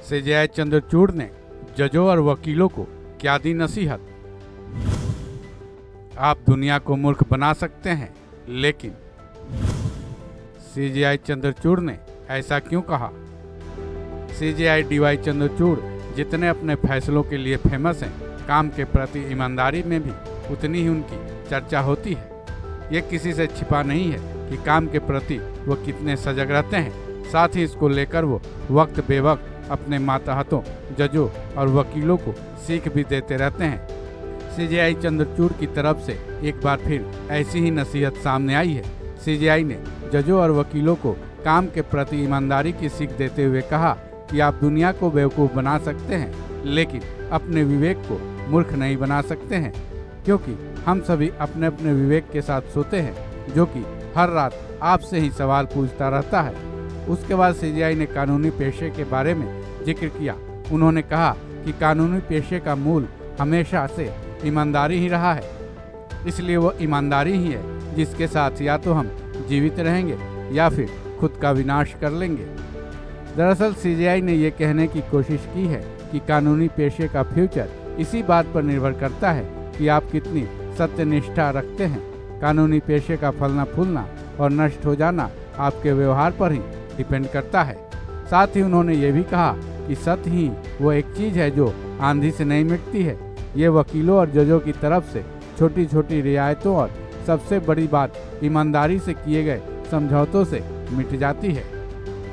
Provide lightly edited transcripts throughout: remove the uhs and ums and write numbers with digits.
CJI Chandrachud ने जजों और वकीलों को क्या दी नसीहत। आप दुनिया को मूर्ख बना सकते हैं, लेकिन सीजेआई चंद्रचूड़ ने ऐसा क्यों कहा। सीजेआई डीवाई चंद्रचूड़ जितने अपने फैसलों के लिए फेमस हैं, काम के प्रति ईमानदारी में भी उतनी ही उनकी चर्चा होती है। ये किसी से छिपा नहीं है कि काम के प्रति वो कितने सजग रहते हैं। साथ ही इसको लेकर वो वक्त बेवक्त अपने मातहतों, जजों और वकीलों को सीख भी देते रहते हैं। सीजेआई चंद्रचूड़ की तरफ से एक बार फिर ऐसी ही नसीहत सामने आई है। सीजेआई ने जजों और वकीलों को काम के प्रति ईमानदारी की सीख देते हुए कहा कि आप दुनिया को बेवकूफ़ बना सकते हैं, लेकिन अपने विवेक को मूर्ख नहीं बना सकते हैं, क्योंकि हम सभी अपने अपने विवेक के साथ सोते हैं, जो कि हर रात आपसे ही सवाल पूछता रहता है। उसके बाद सीजेआई ने कानूनी पेशे के बारे में जिक्र किया। उन्होंने कहा कि कानूनी पेशे का मूल हमेशा से ईमानदारी ही रहा है, इसलिए वो ईमानदारी ही है जिसके साथ या तो हम जीवित रहेंगे या फिर खुद का विनाश कर लेंगे। दरअसल सीजेआई ने ये कहने की कोशिश की है कि कानूनी पेशे का फ्यूचर इसी बात पर निर्भर करता है कि आप कितनी सत्यनिष्ठा रखते हैं। कानूनी पेशे का फलना फूलना और नष्ट हो जाना आपके व्यवहार पर ही डिपेंड करता है। साथ ही उन्होंने ये भी कहा कि सत्य ही वो एक चीज़ है जो आंधी से नहीं मिटती है। ये वकीलों और जजों की तरफ से छोटी छोटी रियायतों और सबसे बड़ी बात ईमानदारी से किए गए समझौतों से मिट जाती है।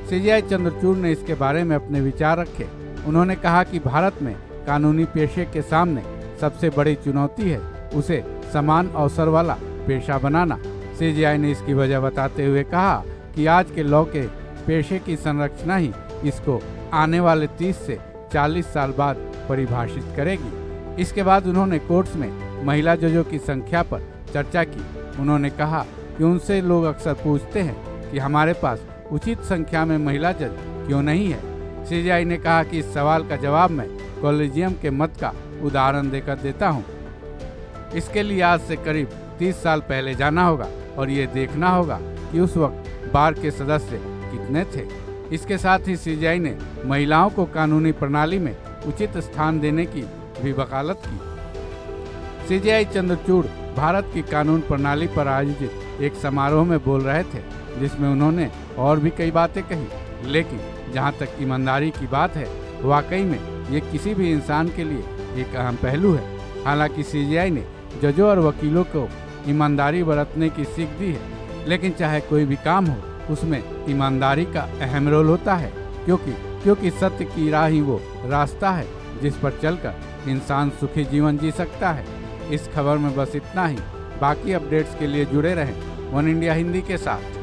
सीजेआई चंद्रचूड़ ने इसके बारे में अपने विचार रखे। उन्होंने कहा कि भारत में कानूनी पेशे के सामने सबसे बड़ी चुनौती है उसे समान अवसर वाला पेशा बनाना। सीजेआई ने इसकी वजह बताते हुए कहा कि आज के लॉ के पेशे की संरचना ही इसको आने वाले 30 से 40 साल बाद परिभाषित करेगी। इसके बाद उन्होंने कोर्ट्स में महिला जजों की संख्या पर चर्चा की। उन्होंने कहा कि उनसे लोग अक्सर पूछते हैं कि हमारे पास उचित संख्या में महिला जज क्यों नहीं है। सीजेआई ने कहा कि इस सवाल का जवाब मैं कॉलेजियम के मत का उदाहरण देकर देता हूँ। इसके लिए आज से करीब 30 साल पहले जाना होगा और ये देखना होगा कि उस वक्त बार के सदस्य कितने थे। इसके साथ ही सीजेआई ने महिलाओं को कानूनी प्रणाली में उचित स्थान देने की भी वकालत की। सीजेआई चंद्रचूड़ भारत की कानून प्रणाली पर आयोजित एक समारोह में बोल रहे थे, जिसमें उन्होंने और भी कई बातें कही, लेकिन जहां तक ईमानदारी की बात है, वाकई में ये किसी भी इंसान के लिए एक अहम पहलू है। हालांकि सीजेआई ने जजों और वकीलों को ईमानदारी बरतने की सीख दी है, लेकिन चाहे कोई भी काम हो उसमें ईमानदारी का अहम रोल होता है, क्योंकि सत्य की राह ही वो रास्ता है जिस पर चलकर इंसान सुखी जीवन जी सकता है। इस खबर में बस इतना ही। बाकी अपडेट्स के लिए जुड़े रहें वन इंडिया हिंदी के साथ।